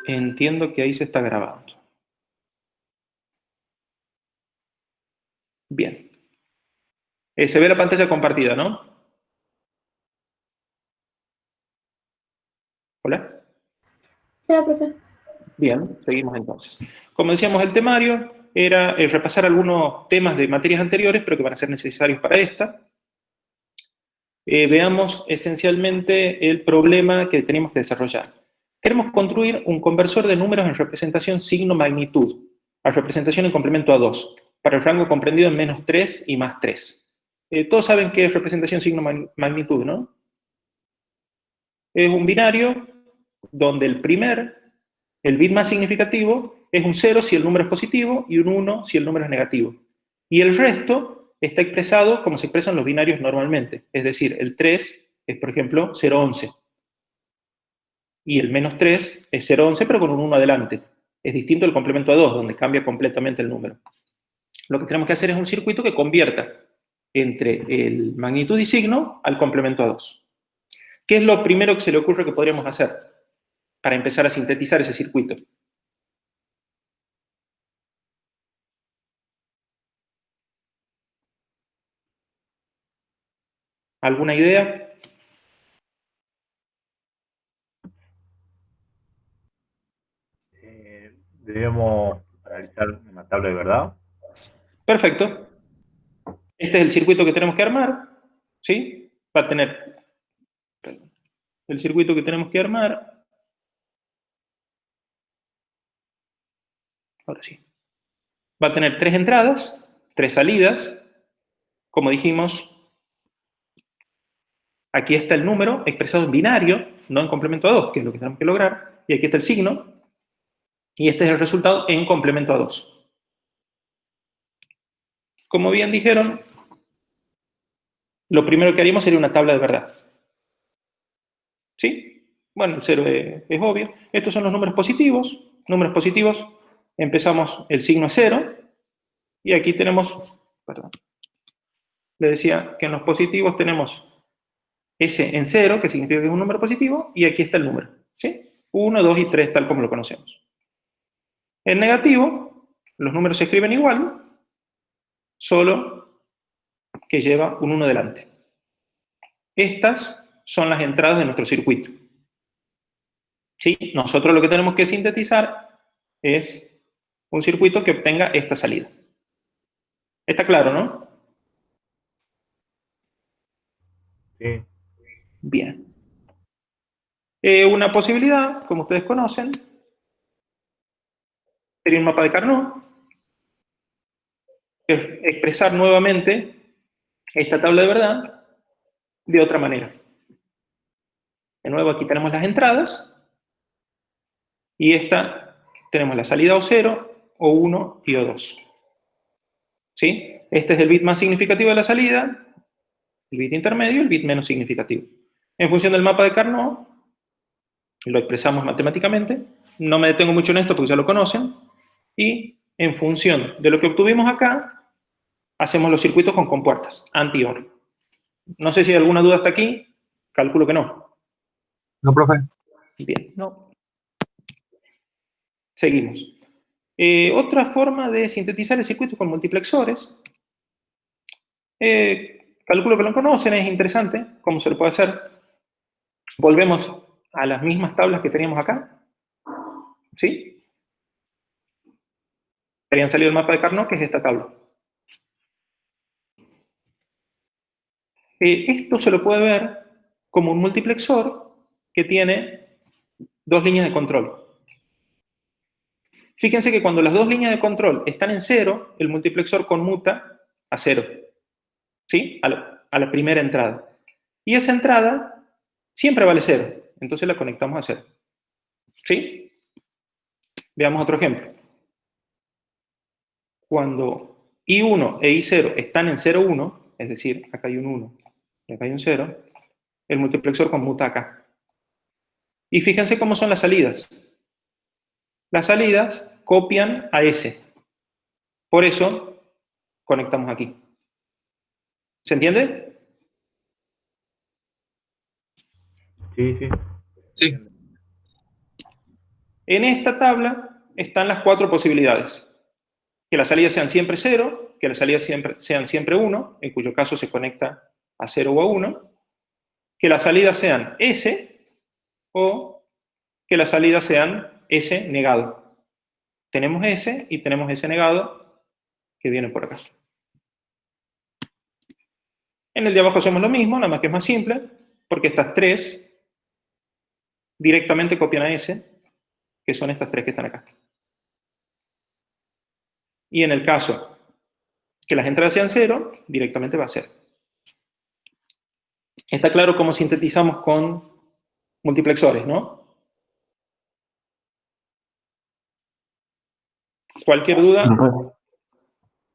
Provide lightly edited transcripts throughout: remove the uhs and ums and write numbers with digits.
Entiendo que ahí se está grabando. Bien. Se ve la pantalla compartida, ¿no? ¿Hola? Sí, profe. Bien, seguimos entonces. Como decíamos, el temario era repasar algunos temas de materias anteriores, pero que van a ser necesarios para esta. Veamos esencialmente el problema que tenemos que desarrollar. Queremos construir un conversor de números en representación signo-magnitud, a representación en complemento a 2, para el rango comprendido en -3 y +3. Todos saben qué es representación signo-magnitud, ¿no? Es un binario donde el bit más significativo, es un 0 si el número es positivo y un 1 si el número es negativo. Y el resto está expresado como se expresan los binarios normalmente. Es decir, el 3 es, por ejemplo, 0,11. Y el -3 es 0,11, pero con un 1 adelante. Es distinto del complemento a 2, donde cambia completamente el número. Lo que tenemos que hacer es un circuito que convierta entre el magnitud y signo al complemento a 2. ¿Qué es lo primero que se le ocurre que podríamos hacer para empezar a sintetizar ese circuito? ¿Alguna idea? Debemos realizar una tabla de verdad. Perfecto. Este es el circuito que tenemos que armar, ¿sí? Va a tener el circuito que tenemos que armar. Ahora sí. Va a tener 3 entradas, 3 salidas. Como dijimos, aquí está el número expresado en binario, no en complemento a 2, que es lo que tenemos que lograr. Y aquí está el signo. Y este es el resultado en complemento a 2. Como bien dijeron, lo primero que haríamos sería una tabla de verdad. ¿Sí? Bueno, el 0 es obvio. Estos son los números positivos. Números positivos, empezamos, el signo es 0. Y aquí tenemos, perdón, le decía que en los positivos tenemos S en 0, que significa que es un número positivo, y aquí está el número. ¿Sí? 1, 2 y 3, tal como lo conocemos. En negativo, los números se escriben igual, solo que lleva un 1 delante. Estas son las entradas de nuestro circuito. ¿Sí? Nosotros lo que tenemos que sintetizar es un circuito que obtenga esta salida. ¿Está claro, no? Sí. Bien. Una posibilidad, como ustedes conocen, sería un mapa de Carnot, que es expresar nuevamente esta tabla de verdad de otra manera. De nuevo, aquí tenemos las entradas, y esta tenemos la salida O0, O1 y O2. ¿Sí? Este es el bit más significativo de la salida, el bit intermedio y el bit menos significativo. En función del mapa de Carnot, lo expresamos matemáticamente, no me detengo mucho en esto porque ya lo conocen, y en función de lo que obtuvimos acá, hacemos los circuitos con compuertas, anti-OR. No sé si hay alguna duda hasta aquí, calculo que no. No, profe. Bien, No. seguimos. Otra forma de sintetizar el circuito con multiplexores, calculo que lo conocen, es interesante cómo se lo puede hacer. Volvemos a las mismas tablas que teníamos acá, ¿sí? Querían salir el mapa de Carnot, que es esta tabla. Esto se lo puede ver como un multiplexor que tiene 2 líneas de control. Fíjense que cuando las 2 líneas de control están en 0, el multiplexor conmuta a 0, ¿sí? A la primera entrada. Y esa entrada siempre vale 0, entonces la conectamos a 0. ¿Sí? Veamos otro ejemplo. Cuando I1 e I0 están en 0, 1, es decir, acá hay un 1 y acá hay un 0, el multiplexor conmuta acá. Y fíjense cómo son las salidas. Las salidas copian a S. Por eso, conectamos aquí. ¿Se entiende? Sí, sí. Sí. En esta tabla están las 4 posibilidades. Que las salidas sean siempre 0, que las salidas sean siempre 1, en cuyo caso se conecta a 0 o a 1, que las salidas sean S, o que las salidas sean S negado. Tenemos S y tenemos S negado, que viene por acá. En el de abajo hacemos lo mismo, nada más que es más simple, porque estas 3 directamente copian a S, que son estas 3 que están acá. Y en el caso que las entradas sean 0, directamente va a ser. Está claro cómo sintetizamos con multiplexores, ¿no? Cualquier duda,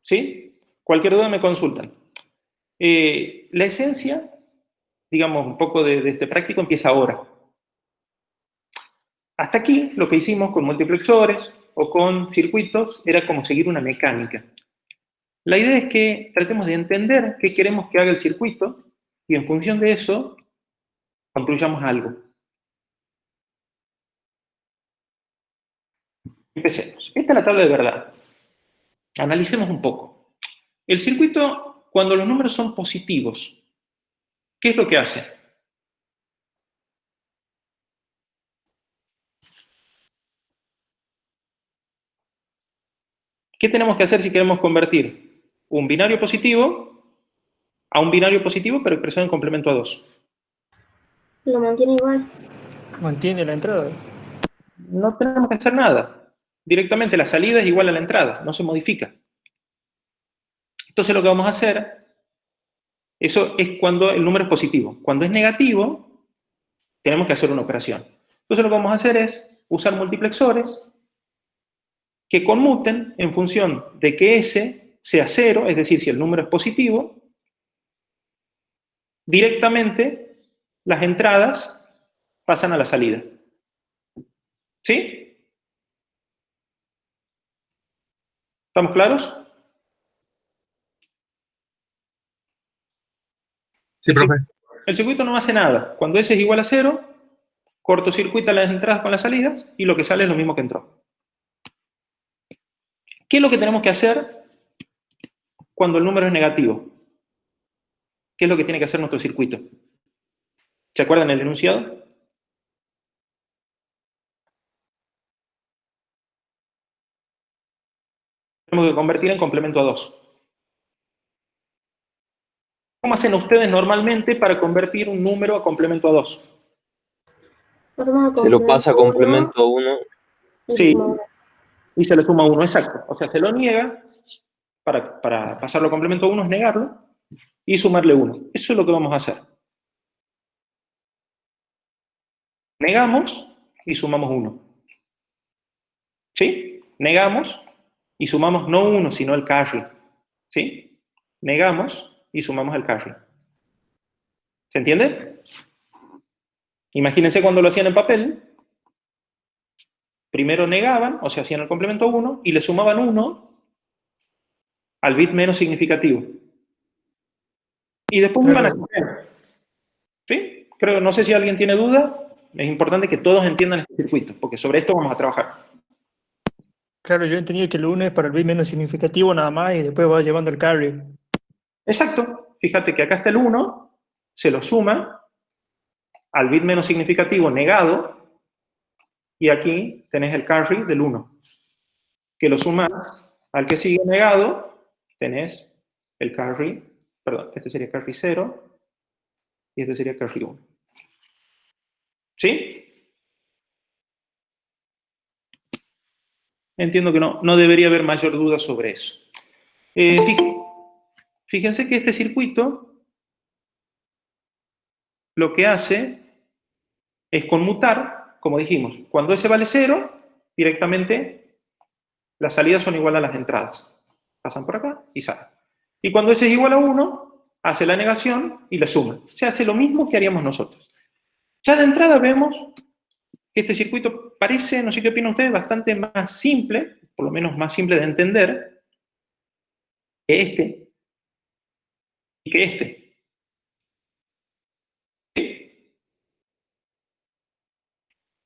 ¿sí? Cualquier duda me consultan. La esencia, digamos, un poco de este práctico empieza ahora. Hasta aquí, lo que hicimos con multiplexores o con circuitos era como seguir una mecánica. La idea es que tratemos de entender qué queremos que haga el circuito y en función de eso construyamos algo. Empecemos. Esta es la tabla de verdad. Analicemos un poco. El circuito, cuando los números son positivos, ¿qué es lo que hace? ¿Qué tenemos que hacer si queremos convertir un binario positivo a un binario positivo pero expresado en complemento a 2? Lo mantiene igual. Mantiene la entrada. No tenemos que hacer nada. Directamente la salida es igual a la entrada, no se modifica. Entonces lo que vamos a hacer, eso es cuando el número es positivo. Cuando es negativo, tenemos que hacer una operación. Entonces lo que vamos a hacer es usar multiplexores que conmuten en función de que S sea 0, es decir, si el número es positivo, directamente las entradas pasan a la salida. ¿Sí? ¿Estamos claros? Sí, profe. El circuito no hace nada. Cuando S es igual a 0, cortocircuita las entradas con las salidas y lo que sale es lo mismo que entró. ¿Qué es lo que tenemos que hacer cuando el número es negativo? ¿Qué es lo que tiene que hacer nuestro circuito? ¿Se acuerdan el enunciado? Tenemos que convertir en complemento a 2. ¿Cómo hacen ustedes normalmente para convertir un número a complemento a 2? Pasamos a Se lo pasa a complemento complemento 1. y Sí, suma uno. y se le suma 1, exacto. O sea, se lo niega, para pasarlo a complemento a 1 es negarlo, y sumarle 1. Eso es lo que vamos a hacer. Negamos y sumamos 1. ¿Sí? Negamos y sumamos no 1, sino el carry. ¿Sí? Negamos y sumamos el carry. ¿Se entiende? Imagínense cuando lo hacían en papel. Primero negaban, o sea, hacían el complemento 1 y le sumaban 1 al bit menos significativo. Y después iban a coger. ¿Sí? Creo, no sé si alguien tiene duda. Es importante que todos entiendan este circuito, porque sobre esto vamos a trabajar. Claro, yo entendí que el 1 es para el bit menos significativo nada más y después va llevando el carry. Exacto. Fíjate que acá está el 1, se lo suma al bit menos significativo negado, y aquí tenés el carry del 1. Que lo sumas al que sigue negado, tenés el carry, perdón, este sería carry 0, y este sería carry 1. ¿Sí? Entiendo que no debería haber mayor duda sobre eso. Fíjense que este circuito lo que hace es conmutar, como dijimos, cuando S vale 0, directamente las salidas son igual a las entradas. Pasan por acá y salen. Y cuando S es igual a 1, hace la negación y la suma. Se hace lo mismo que haríamos nosotros. Ya de entrada vemos que este circuito parece, no sé qué opinan ustedes, bastante más simple, por lo menos más simple de entender, que este y que este.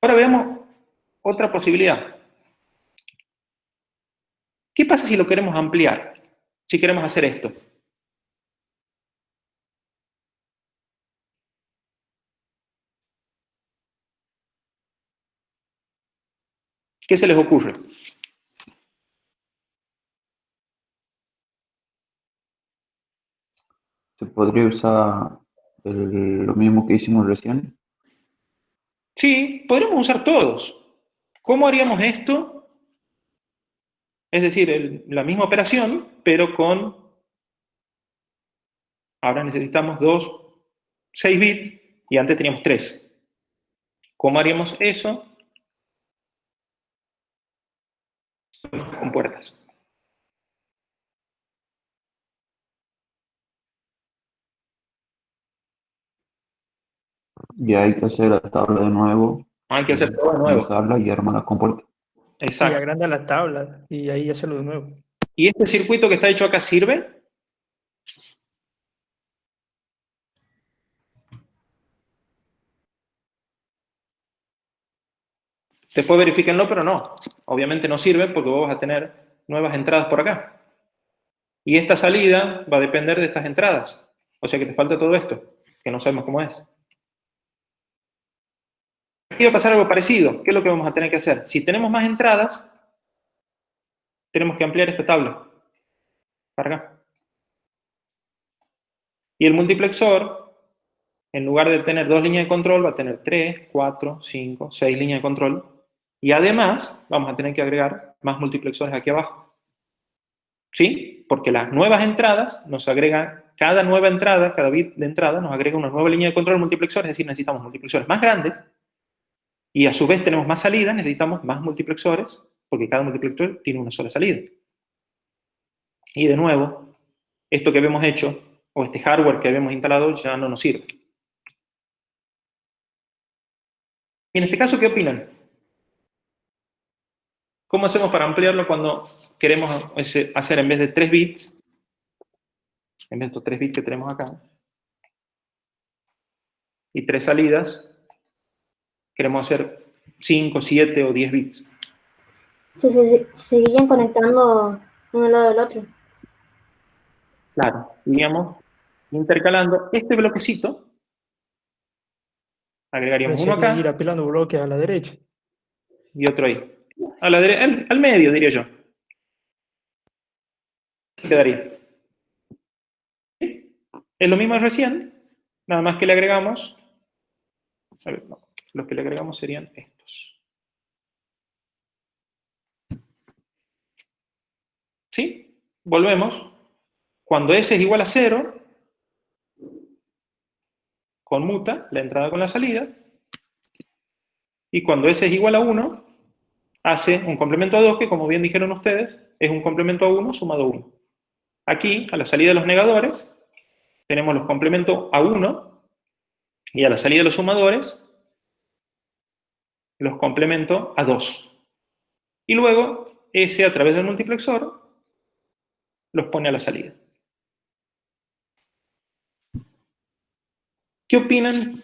Ahora veamos otra posibilidad. ¿Qué pasa si lo queremos ampliar? Si queremos hacer esto. ¿Qué se les ocurre? ¿Se podría usar lo mismo que hicimos recién? Sí, podríamos usar todos. ¿Cómo haríamos esto? Es decir, la misma operación, pero con... Ahora necesitamos 6 bits, y antes teníamos 3. ¿Cómo haríamos eso? Con puertas. Y hay que hacer la tabla de nuevo, Hay que hacer todo de nuevo. usarla y armarla con puertas. Y Exacto. agranda las tablas y ahí hacerlo de nuevo. ¿Y este circuito que está hecho acá sirve? Después verifíquenlo, pero no. Obviamente no sirve porque vos vas a tener nuevas entradas por acá. Y esta salida va a depender de estas entradas. O sea que te falta todo esto, que no sabemos cómo es. Aquí va a pasar algo parecido. ¿Qué es lo que vamos a tener que hacer? Si tenemos más entradas, tenemos que ampliar esta tabla. Para acá. Y el multiplexor, en lugar de tener 2 líneas de control, va a tener 3, 4, 5, 6 líneas de control. Y además, vamos a tener que agregar más multiplexores aquí abajo. ¿Sí? Porque las nuevas entradas nos agregan, cada nueva entrada, cada bit de entrada, nos agrega una nueva línea de control multiplexor, es decir, necesitamos multiplexores más grandes, y a su vez tenemos más salidas, necesitamos más multiplexores, porque cada multiplexor tiene una sola salida. Y de nuevo, esto que habíamos hecho, o este hardware que habíamos instalado, ya no nos sirve. Y en este caso, ¿qué opinan? ¿Cómo hacemos para ampliarlo cuando queremos hacer en vez de 3 bits, en vez de estos 3 bits que tenemos acá, y 3 salidas, queremos hacer 5, 7 o 10 bits? Se seguirían conectando uno al lado del otro. Claro, iríamos intercalando este bloquecito, agregaríamos uno Sería acá ir apilando bloques a la derecha. y otro ahí. Al medio, diría yo. Así quedaría. ¿Sí? Es lo mismo de recién, nada más que le agregamos. A ver, no, los que le agregamos serían estos. ¿Sí? Volvemos. Cuando S es igual a 0, conmuta la entrada con la salida. Y cuando S es igual a 1, hace un complemento a 2, que como bien dijeron ustedes, es un complemento a 1 sumado a 1. Aquí, a la salida de los negadores, tenemos los complementos a 1, y a la salida de los sumadores, los complemento a 2. Y luego, S a través del multiplexor, los pone a la salida. ¿Qué opinan?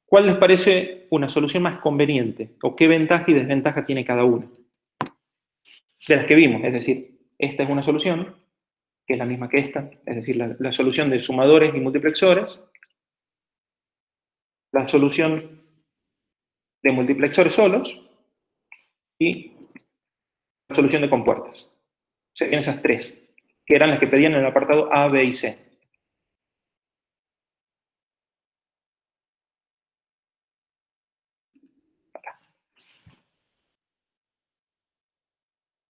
¿Cuál les parece una solución más conveniente? ¿O qué ventaja y desventaja tiene cada una? De las que vimos, es decir, esta es una solución, que es la misma que esta, es decir, la solución de sumadores y multiplexores, la solución de multiplexores solos, y la solución de compuertas. Serían esas tres, que eran las que pedían en el apartado A, B y C.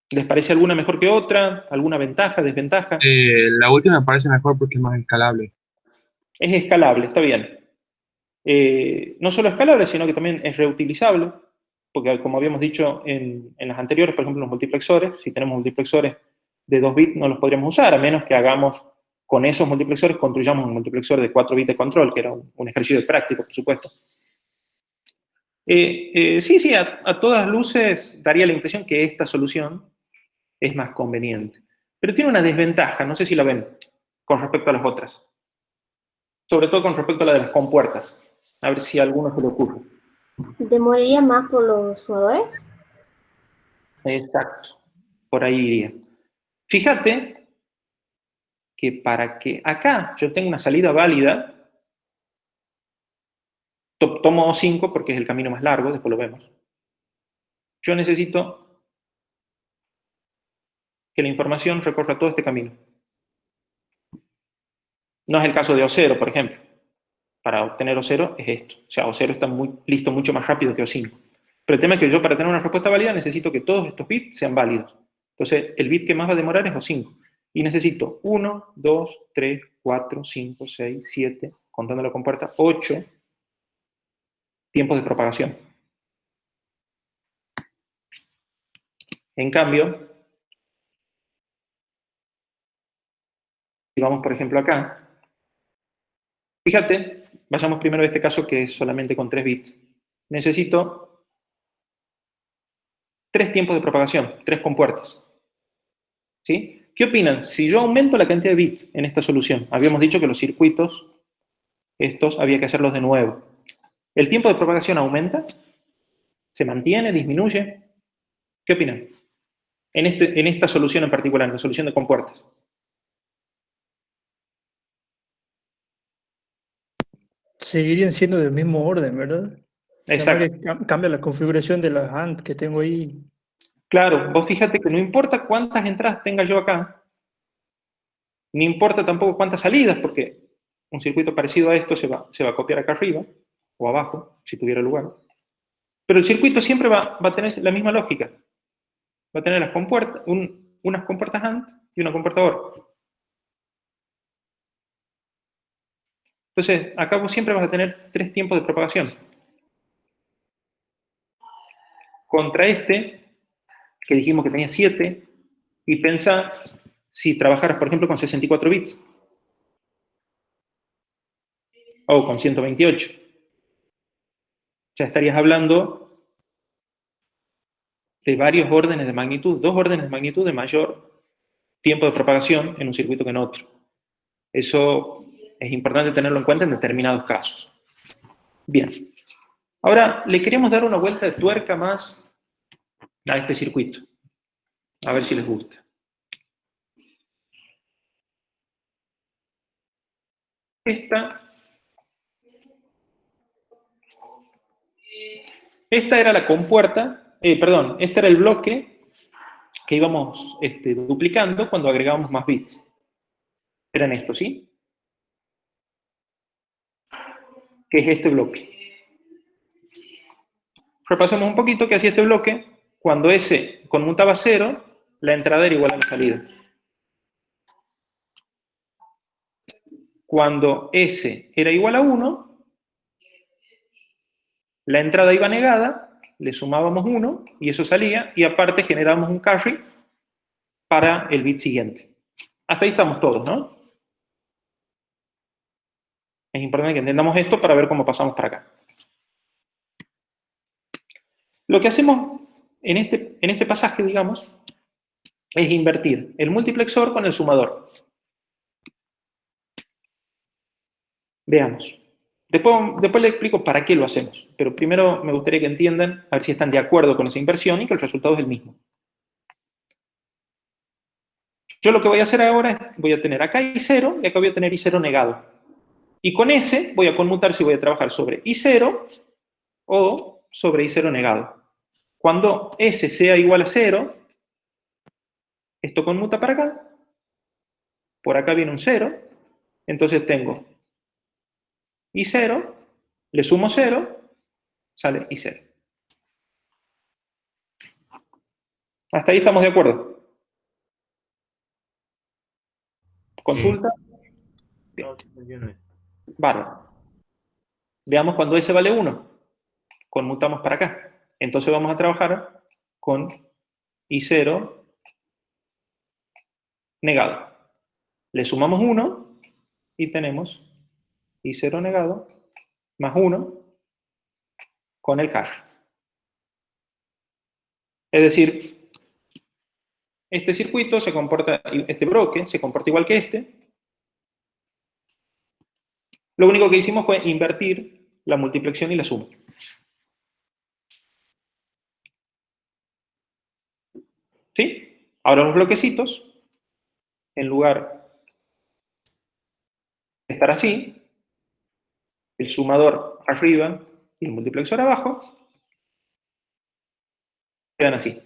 ¿Les parece alguna mejor que otra? ¿Alguna ventaja, desventaja? La última me parece mejor porque es más escalable. Es escalable, está bien. No solo escalable, sino que también es reutilizable, porque como habíamos dicho en las anteriores, por ejemplo, los multiplexores, si tenemos multiplexores de 2 bits no los podríamos usar, a menos que hagamos con esos multiplexores, construyamos un multiplexor de 4 bits de control, que era un ejercicio práctico, por supuesto. Sí, a todas luces daría la impresión que esta solución es más conveniente. Pero tiene una desventaja, no sé si la ven, con respecto a las otras. Sobre todo con respecto a la de las compuertas. A ver si a alguno se le ocurre. ¿Demoraría más por los jugadores? Exacto, por ahí iría. Fíjate que para que acá yo tenga una salida válida, tomo 5 porque es el camino más largo, después lo vemos. Yo necesito que la información recorra todo este camino. No es el caso de O0, por ejemplo. Para obtener O0 es esto. O sea, O0 está listo mucho más rápido que O5. Pero el tema es que yo para tener una respuesta válida necesito que todos estos bits sean válidos. Entonces, el bit que más va a demorar es O5. Y necesito 1, 2, 3, 4, 5, 6, 7, contando la compuerta, 8 tiempos de propagación. En cambio, si vamos, por ejemplo, acá, fíjate, vayamos primero a este caso que es solamente con 3 bits. Necesito 3 tiempos de propagación, 3 compuertas. ¿Sí? ¿Qué opinan? Si yo aumento la cantidad de bits en esta solución, habíamos dicho que los circuitos, estos había que hacerlos de nuevo. ¿El tiempo de propagación aumenta? ¿Se mantiene? ¿Disminuye? ¿Qué opinan? En esta solución en particular, en la solución de compuertas. Seguirían siendo del mismo orden, ¿verdad? Exacto. Además que cambia la configuración de las AND que tengo ahí. Claro, vos fíjate que no importa cuántas entradas tenga yo acá, ni importa tampoco cuántas salidas, porque un circuito parecido a esto se va a copiar acá arriba, o abajo, si tuviera lugar. Pero el circuito siempre va a tener la misma lógica. Va a tener las compuertas, unas compuertas AND y una compuerta OR. Entonces, acá vos siempre vas a tener 3 tiempos de propagación. Contra este, que dijimos que tenía 7, y pensá si trabajaras, por ejemplo, con 64 bits. O con 128. Ya estarías hablando de varios órdenes de magnitud, 2 órdenes de magnitud de mayor tiempo de propagación en un circuito que en otro. Eso es importante tenerlo en cuenta en determinados casos. Bien. Ahora, le queremos dar una vuelta de tuerca más a este circuito. A ver si les gusta. Esta era la compuerta, este era el bloque que íbamos duplicando cuando agregábamos más bits. Eran estos, ¿sí? Que es este bloque. Repasemos un poquito qué hacía este bloque. Cuando S conmutaba a 0, la entrada era igual a la salida. Cuando S era igual a 1, la entrada iba negada, le sumábamos 1 y eso salía, y aparte generábamos un carry para el bit siguiente. Hasta ahí estamos todos, ¿no? Es importante que entendamos esto para ver cómo pasamos para acá. Lo que hacemos en este pasaje, digamos, es invertir el multiplexor con el sumador. Veamos. Después les explico para qué lo hacemos, pero primero me gustaría que entiendan, a ver si están de acuerdo con esa inversión y que el resultado es el mismo. Yo lo que voy a hacer ahora es, voy a tener acá I0 y acá voy a tener I0 negado. Y con S voy a conmutar si voy a trabajar sobre I0 o sobre I0 negado. Cuando S sea igual a 0, esto conmuta para acá, por acá viene un 0, entonces tengo I0, le sumo 0, sale I0. ¿Hasta ahí estamos de acuerdo? ¿Consulta? Bien. Bárbaro. Veamos cuando S vale 1. Conmutamos para acá. Entonces vamos a trabajar con I0 negado. Le sumamos 1 y tenemos I0 negado más 1 con el carry. Es decir, este circuito se comporta, este bloque se comporta igual que este. Lo único que hicimos fue invertir la multiplexión y la suma. ¿Sí? Ahora los bloquecitos, en lugar de estar así, el sumador arriba y el multiplexor abajo, quedan así.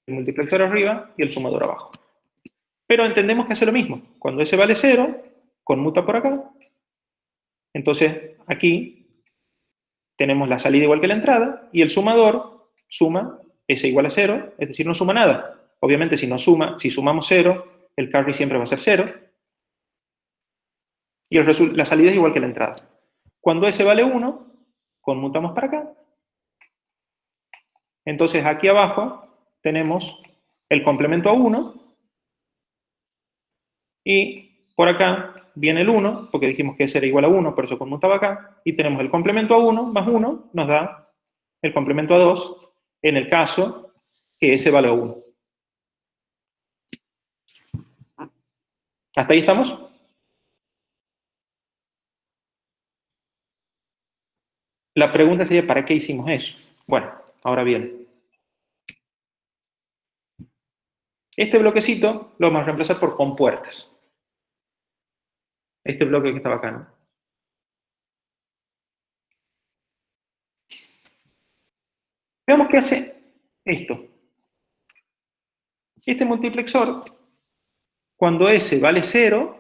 El multiplexor arriba y el sumador abajo. Pero entendemos que hace lo mismo. Cuando S vale 0, conmuta por acá. Entonces, aquí tenemos la salida igual que la entrada, y el sumador suma S igual a 0, es decir, no suma nada. Obviamente, si sumamos 0, el carry siempre va a ser 0. Y la salida es igual que la entrada. Cuando S vale 1, conmutamos para acá. Entonces, aquí abajo tenemos el complemento a 1, y por acá viene el 1, porque dijimos que S era igual a 1, por eso conmutaba acá, y tenemos el complemento a 1 más 1 nos da el complemento a 2, en el caso que S vale a 1. ¿Hasta ahí estamos? La pregunta sería, ¿para qué hicimos eso? Bueno, ahora bien. Este bloquecito lo vamos a reemplazar por compuertas. Este bloque que estaba acá, ¿no? Veamos qué hace esto. Este multiplexor, cuando S vale 0,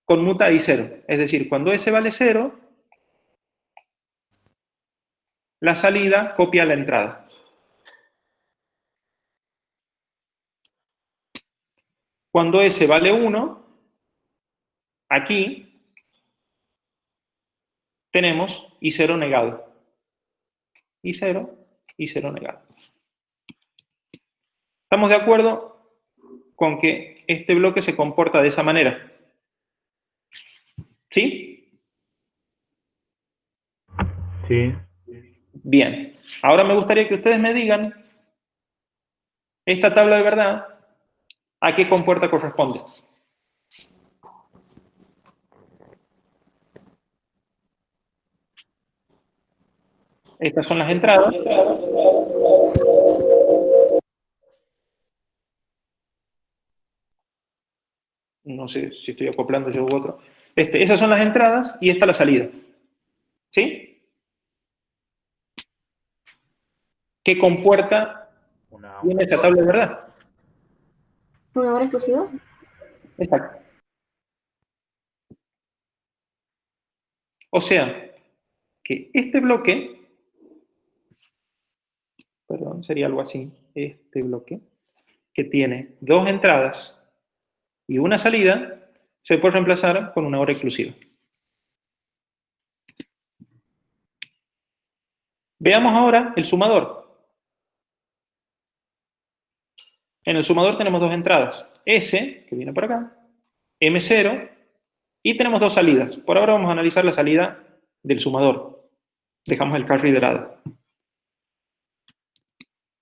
conmuta a I0. Es decir, cuando S vale 0, la salida copia la entrada. Cuando S vale 1, aquí tenemos I0 negado. I0, I0 negado. ¿Estamos de acuerdo con que este bloque se comporta de esa manera? ¿Sí? Sí. Bien. Ahora me gustaría que ustedes me digan esta tabla de verdad, ¿a qué compuerta corresponde? Estas son las entradas. No sé si estoy acoplando yo u otro. Esas son las entradas y esta la salida. ¿Sí? ¿Qué compuerta tiene esa tabla de verdad? ¿Una hora exclusiva? Exacto. O sea, que este bloque, perdón, sería algo así, este bloque, que tiene dos entradas y una salida, se puede reemplazar con una hora exclusiva. Veamos ahora el sumador. En el sumador tenemos dos entradas, S, que viene por acá, M0, y tenemos dos salidas. Por ahora vamos a analizar la salida del sumador. Dejamos el carry de lado.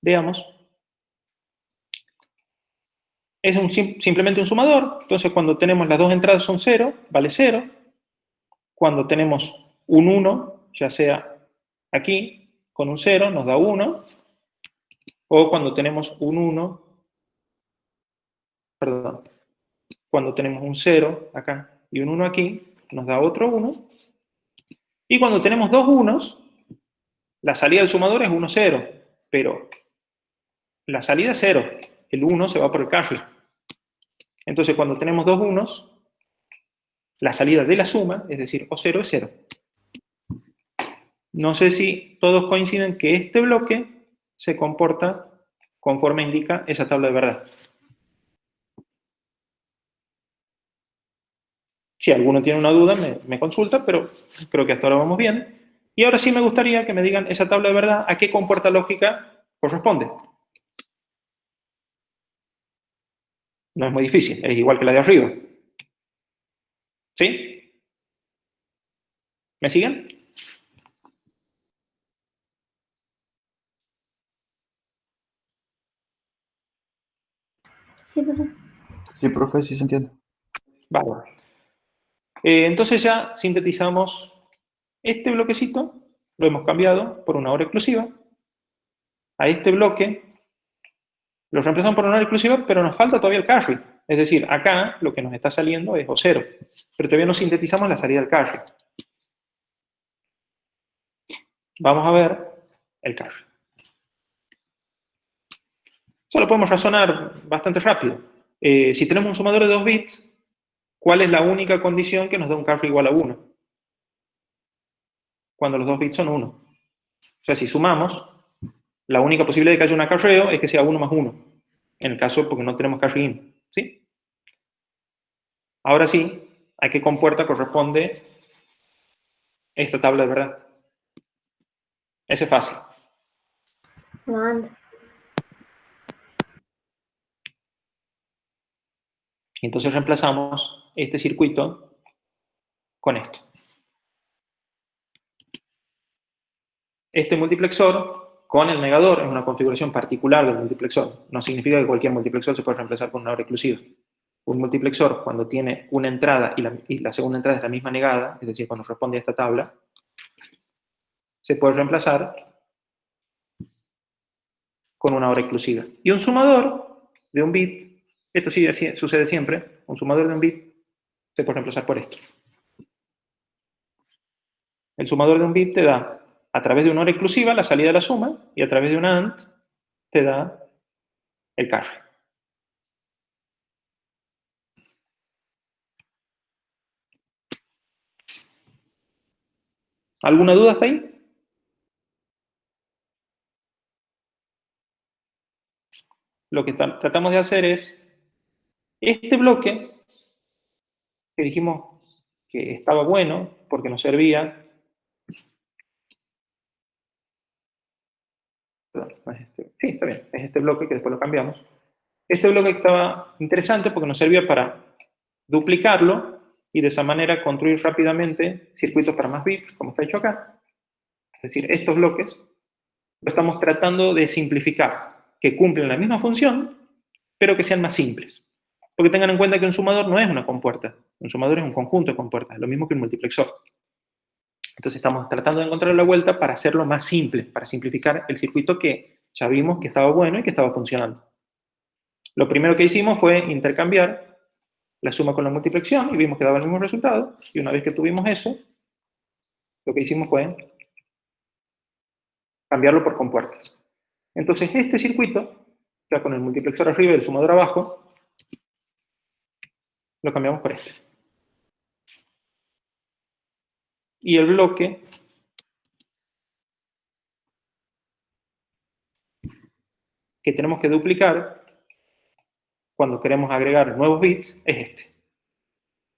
Veamos. Es simplemente un sumador, entonces cuando tenemos las dos entradas son 0, vale 0. Cuando tenemos un 1, ya sea aquí, con un 0, nos da 1. O cuando tenemos un 1, perdón, cuando tenemos un 0 acá y un 1 aquí, nos da otro 1. Y cuando tenemos dos 1s, la salida del sumador es 1, 0, pero la salida es 0, el 1 se va por el carry. Entonces cuando tenemos dos 1s, la salida de la suma, es decir, O0 es 0. No sé si todos coinciden que este bloque se comporta conforme indica esa tabla de verdad. Si alguno tiene una duda, me consulta, pero creo que hasta ahora vamos bien. Y ahora sí me gustaría que me digan esa tabla de verdad, ¿a qué compuerta lógica corresponde? No es muy difícil, es igual que la de arriba. ¿Sí? ¿Me siguen? Sí, profe. Sí, profe, sí se entiende. Vale. Entonces ya sintetizamos este bloquecito, lo hemos cambiado por una hora exclusiva. a este bloque, lo reemplazamos por una hora exclusiva, pero nos falta todavía el carry. Es decir, acá lo que nos está saliendo es O0, pero todavía no sintetizamos la salida del carry. Vamos a ver el carry. Solo podemos razonar bastante rápido. Si tenemos un sumador de 2 bits, ¿cuál es la única condición que nos da un carry igual a 1? Cuando los 2 bits son 1. O sea, si sumamos, la única posibilidad de que haya un acarreo es que sea 1 más 1. En el caso porque no tenemos carry in. ¿Sí? Ahora sí, ¿a qué compuerta corresponde esta tabla de verdad? Ese es fácil. No anda. Entonces reemplazamos este circuito con esto. Este multiplexor con el negador es una configuración particular del multiplexor. No significa que cualquier multiplexor se puede reemplazar con una hora exclusiva. Un multiplexor, cuando tiene una entrada y la segunda entrada es la misma negada, es decir, cuando responde a esta tabla, se puede reemplazar con una hora exclusiva. Y un sumador de un bit, esto sí sucede siempre, un sumador de un bit se puede reemplazar por esto. El sumador de un bit te da, a través de una hora exclusiva, la salida de la suma, y a través de una AND te da el carry. ¿Alguna duda hasta ahí? Lo que tratamos de hacer es, este bloque, que dijimos que estaba bueno, porque nos servía, perdón, sí, está bien, es este bloque que después lo cambiamos. Este bloque estaba interesante porque nos servía para duplicarlo y de esa manera construir rápidamente circuitos para más bits, como está hecho acá. Es decir, estos bloques lo estamos tratando de simplificar, que cumplen la misma función, pero que sean más simples. Porque tengan en cuenta que un sumador no es una compuerta, un sumador es un conjunto de compuertas, lo mismo que un multiplexor. Entonces estamos tratando de encontrar la vuelta para hacerlo más simple, para simplificar el circuito que ya vimos que estaba bueno y que estaba funcionando. Lo primero que hicimos fue intercambiar la suma con la multiplicación y vimos que daba el mismo resultado. Y una vez que tuvimos eso, lo que hicimos fue cambiarlo por compuertas. Entonces este circuito, ya con el multiplexor arriba y el sumador abajo, lo cambiamos por este. Y el bloque que tenemos que duplicar cuando queremos agregar nuevos bits es este.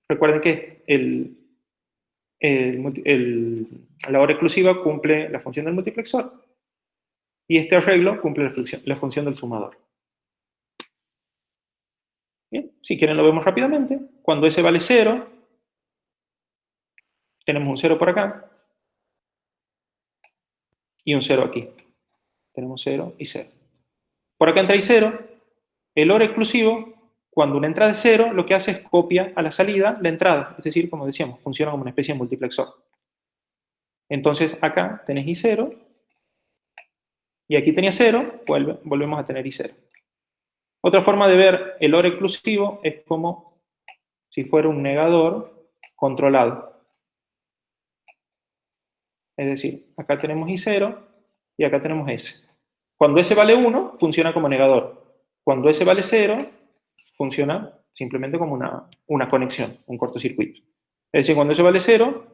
Recuerden que la hora exclusiva cumple la función del multiplexor y este arreglo cumple la función del sumador. Bien, si quieren lo vemos rápidamente. Cuando S vale 0, tenemos un 0 por acá y un 0 aquí. Tenemos 0 y 0. Por acá entra y 0. El OR exclusivo, cuando una entrada es 0, lo que hace es copia a la salida la entrada. Es decir, como decíamos, funciona como una especie de multiplexor. Entonces acá tenés I0 y aquí tenía 0, volvemos a tener I0. Otra forma de ver el OR exclusivo es como si fuera un negador controlado. Es decir, acá tenemos I0 y acá tenemos S. Cuando S vale 1, funciona como negador. Cuando S vale 0, funciona simplemente como una conexión, un cortocircuito. Es decir, cuando S vale 0,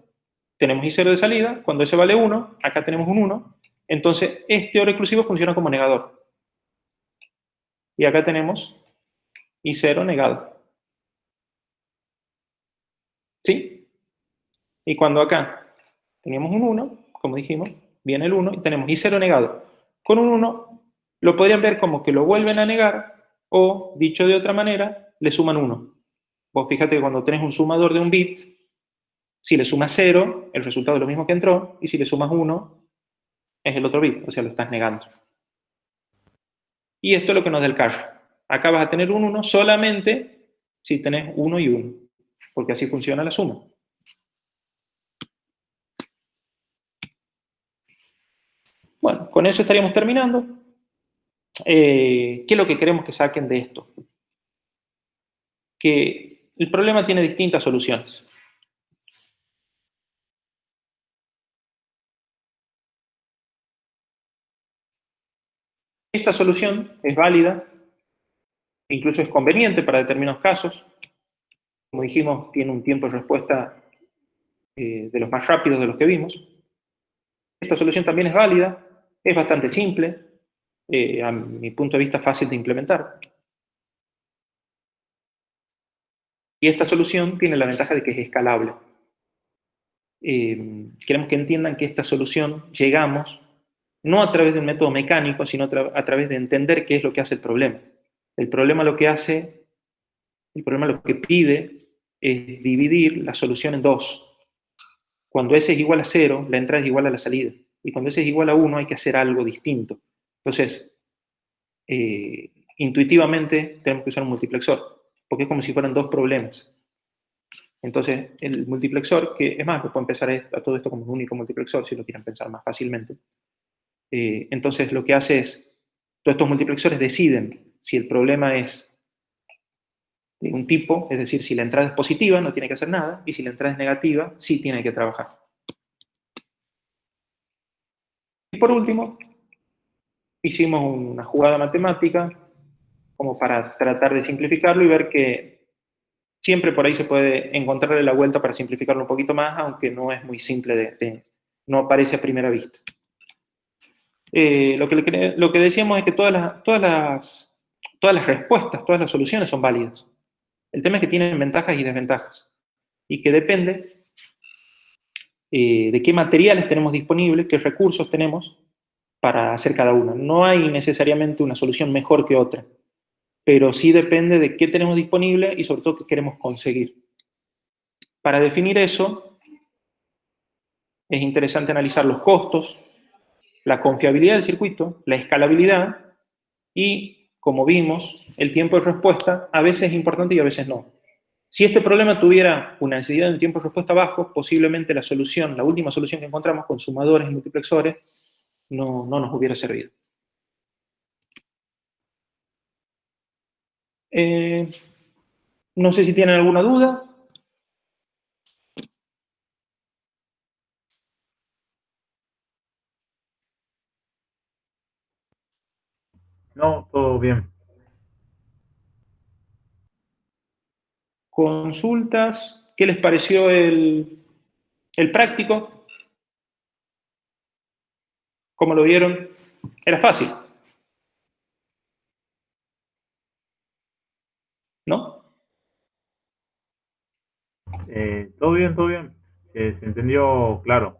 tenemos I0 de salida. Cuando S vale 1, acá tenemos un 1. Entonces, este OR exclusivo funciona como negador. Y acá tenemos I0 negado. ¿Sí? Y cuando acá teníamos un 1, como dijimos, viene el 1 y tenemos I0 negado. Con un 1 lo podrían ver como que lo vuelven a negar o, dicho de otra manera, le suman 1. Vos fíjate que cuando tenés un sumador de un bit, si le sumas 0, el resultado es lo mismo que entró, y si le sumas 1, es el otro bit, o sea, lo estás negando. Y esto es lo que nos da el carry. Acá vas a tener un 1 solamente si tenés 1 y 1, porque así funciona la suma. Bueno, con eso estaríamos terminando. ¿Qué es lo que queremos que saquen de esto? Que el problema tiene distintas soluciones. Esta solución es válida, incluso es conveniente para determinados casos. Como dijimos, tiene un tiempo de respuesta de los más rápidos de los que vimos. Esta solución también es válida, es bastante simple, a mi punto de vista fácil de implementar. Y esta solución tiene la ventaja de que es escalable. Queremos que entiendan que esta solución llegamos no a través de un método mecánico, sino a través de entender qué es lo que hace el problema. El problema lo que pide es dividir la solución en dos. Cuando S es igual a 0, la entrada es igual a la salida. Y cuando S es igual a 1, hay que hacer algo distinto. Entonces, intuitivamente tenemos que usar un multiplexor, porque es como si fueran dos problemas. Entonces, el multiplexor, que es más, puedo empezar a todo esto como un único multiplexor, si lo quieren pensar más fácilmente. Entonces, lo que hace es, todos estos multiplexores deciden si el problema es de un tipo, es decir, si la entrada es positiva, no tiene que hacer nada, y si la entrada es negativa, sí tiene que trabajar. Y por último, hicimos una jugada matemática como para tratar de simplificarlo y ver que siempre por ahí se puede encontrarle la vuelta para simplificarlo un poquito más, aunque no es muy simple, no aparece a primera vista. Lo que decíamos es que todas las respuestas, todas las soluciones son válidas. El tema es que tienen ventajas y desventajas, y que depende de qué materiales tenemos disponibles, qué recursos tenemos para hacer cada una. No hay necesariamente una solución mejor que otra, pero sí depende de qué tenemos disponible y sobre todo qué queremos conseguir. Para definir eso, es interesante analizar los costos, la confiabilidad del circuito, la escalabilidad y, como vimos, el tiempo de respuesta a veces es importante y a veces no. Si este problema tuviera una necesidad de un tiempo de respuesta bajo, posiblemente la última solución que encontramos con sumadores y multiplexores, no nos hubiera servido. No sé si tienen alguna duda. No, todo bien. Consultas. ¿Qué les pareció el práctico? ¿Cómo lo vieron? Era fácil, ¿no? Todo bien, todo bien. Se entendió claro.